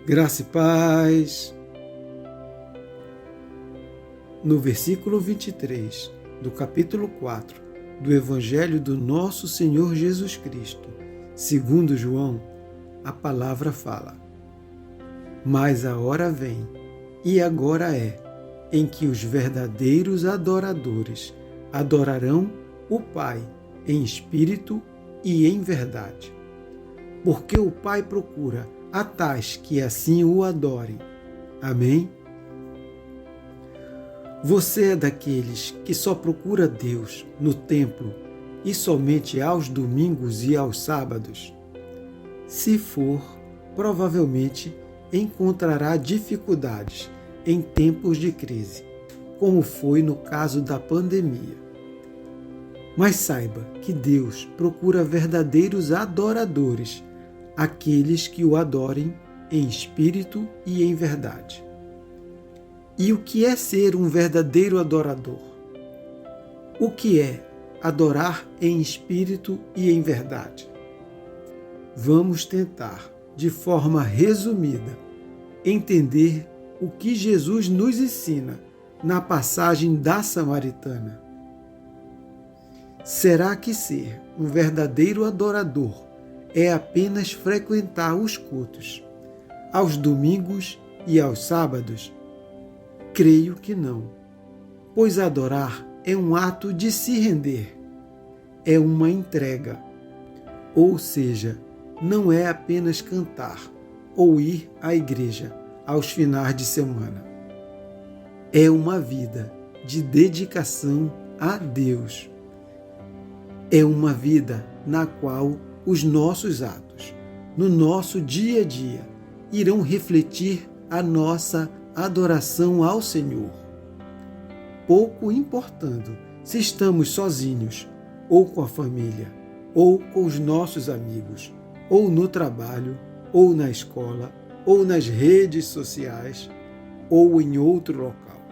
Graça e paz. No versículo 23 do capítulo 4 do Evangelho do nosso Senhor Jesus Cristo, segundo João, a palavra fala: Mas a hora vem, e agora é, em que os verdadeiros adoradores adorarão o Pai em espírito e em verdade. Porque o Pai procura a tais que assim o adorem. Amém? Você é daqueles que só procura Deus no templo e somente aos domingos e aos sábados? Se for, provavelmente encontrará dificuldades em tempos de crise, como foi no caso da pandemia. Mas saiba que Deus procura verdadeiros adoradores, aqueles que o adorem em espírito e em verdade. E o que é ser um verdadeiro adorador? O que é adorar em espírito e em verdade? Vamos tentar, de forma resumida, entender o que Jesus nos ensina na passagem da Samaritana. Será que ser um verdadeiro adorador é apenas frequentar os cultos, aos domingos e aos sábados? Creio que não, pois adorar é um ato de se render, é uma entrega. Ou seja, não é apenas cantar ou ir à igreja aos finais de semana. É uma vida de dedicação a Deus. É uma vida na qual os nossos atos, no nosso dia a dia, irão refletir a nossa adoração ao Senhor. Pouco importando se estamos sozinhos, ou com a família, ou com os nossos amigos, ou no trabalho, ou na escola, ou nas redes sociais, ou em outro local.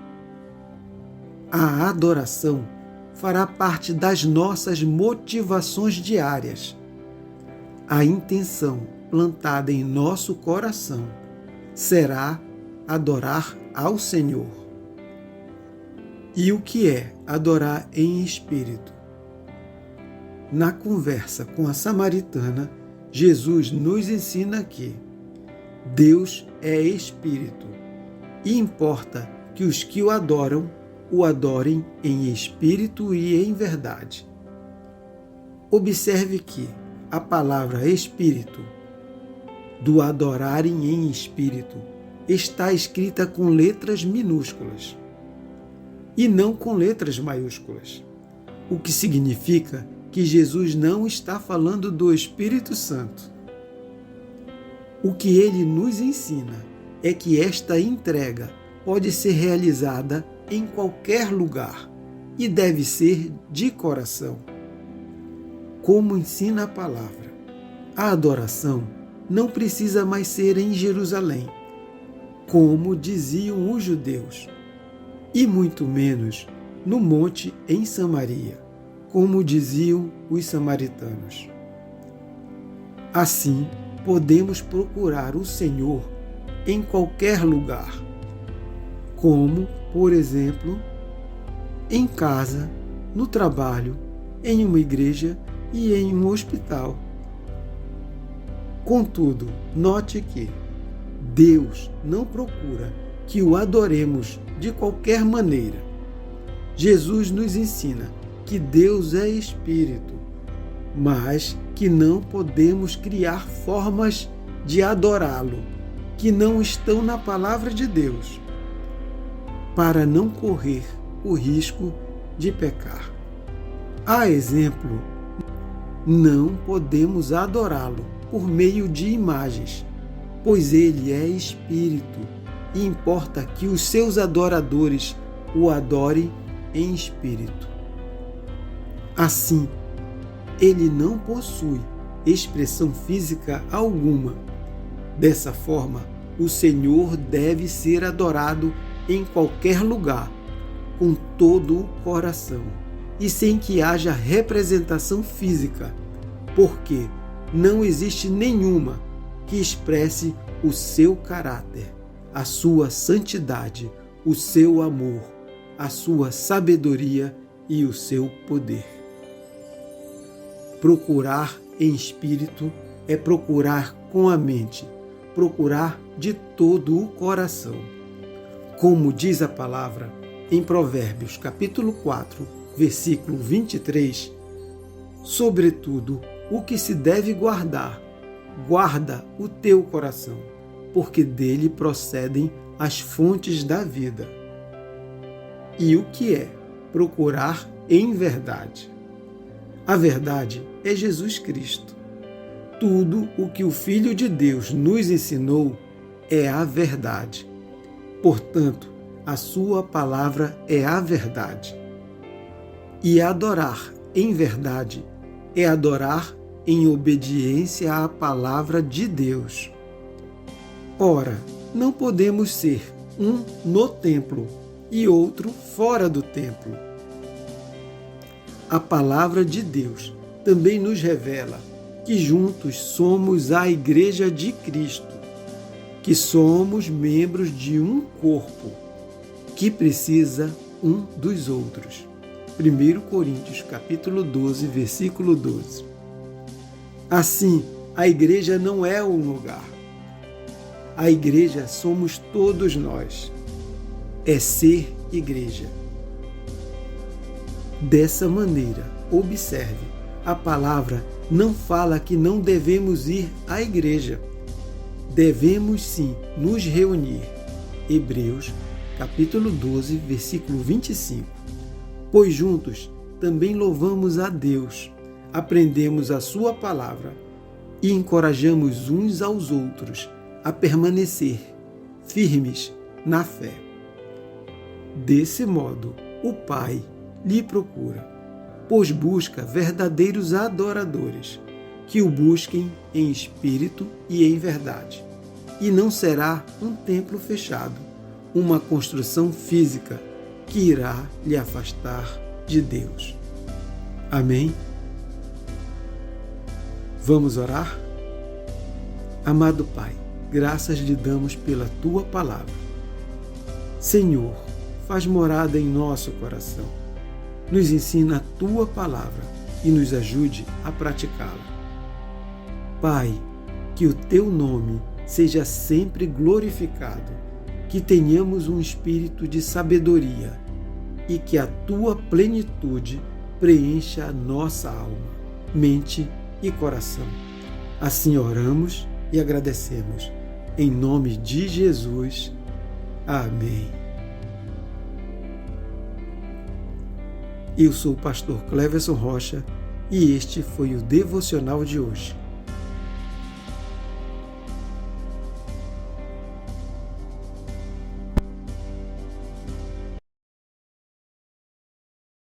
A adoração fará parte das nossas motivações diárias. A intenção plantada em nosso coração será adorar ao Senhor. E o que é adorar em espírito? Na conversa com a samaritana, Jesus nos ensina que Deus é espírito e importa que os que o adorem em espírito e em verdade. Observe que a palavra espírito, do adorarem em espírito, está escrita com letras minúsculas e não com letras maiúsculas, o que significa que Jesus não está falando do Espírito Santo. O que ele nos ensina é que esta entrega pode ser realizada em qualquer lugar e deve ser de coração. Como ensina a palavra, a adoração não precisa mais ser em Jerusalém, como diziam os judeus, e muito menos no monte em Samaria, como diziam os samaritanos. Assim, podemos procurar o Senhor em qualquer lugar, como, por exemplo, em casa, no trabalho, em uma igreja e em um hospital. Contudo, note que Deus não procura que o adoremos de qualquer maneira. Jesus nos ensina que Deus é espírito, mas que não podemos criar formas de adorá-lo que não estão na palavra de Deus, para não correr o risco de pecar. A exemplo, não podemos adorá-lo por meio de imagens, pois ele é espírito e importa que os seus adoradores o adorem em espírito. Assim, ele não possui expressão física alguma. Dessa forma, o Senhor deve ser adorado em qualquer lugar, com todo o coração, e sem que haja representação física, porque não existe nenhuma que expresse o seu caráter, a sua santidade, o seu amor, a sua sabedoria e o seu poder. Procurar em espírito é procurar com a mente, procurar de todo o coração. Como diz a palavra em Provérbios capítulo 4, versículo 23, sobretudo o que se deve guardar, guarda o teu coração, porque dele procedem as fontes da vida. E o que é procurar em verdade? A verdade é Jesus Cristo. Tudo o que o Filho de Deus nos ensinou é a verdade. Portanto, a sua palavra é a verdade. E adorar em verdade é adorar em obediência à palavra de Deus. Ora, não podemos ser um no templo e outro fora do templo. A palavra de Deus também nos revela que juntos somos a Igreja de Cristo, que somos membros de um corpo, que precisa um dos outros. 1 Coríntios capítulo 12, versículo 12. Assim, a igreja não é um lugar. A igreja somos todos nós. É ser igreja. Dessa maneira, observe, a palavra não fala que não devemos ir à igreja. Devemos sim nos reunir. Hebreus capítulo 12, versículo 25. Pois juntos também louvamos a Deus, aprendemos a sua palavra e encorajamos uns aos outros a permanecer firmes na fé. Desse modo, o Pai lhe procura, pois busca verdadeiros adoradores, que o busquem em espírito e em verdade. E não será um templo fechado, uma construção física que irá lhe afastar de Deus. Amém? Vamos orar? Amado Pai, graças lhe damos pela Tua palavra. Senhor, faz morada em nosso coração. Nos ensina a Tua palavra e nos ajude a praticá-la. Pai, que o Teu nome seja sempre glorificado, que tenhamos um espírito de sabedoria e que a Tua plenitude preencha a nossa alma, mente e coração. Assim oramos e agradecemos. Em nome de Jesus. Amém. Eu sou o pastor Cleverson Rocha e este foi o devocional de hoje.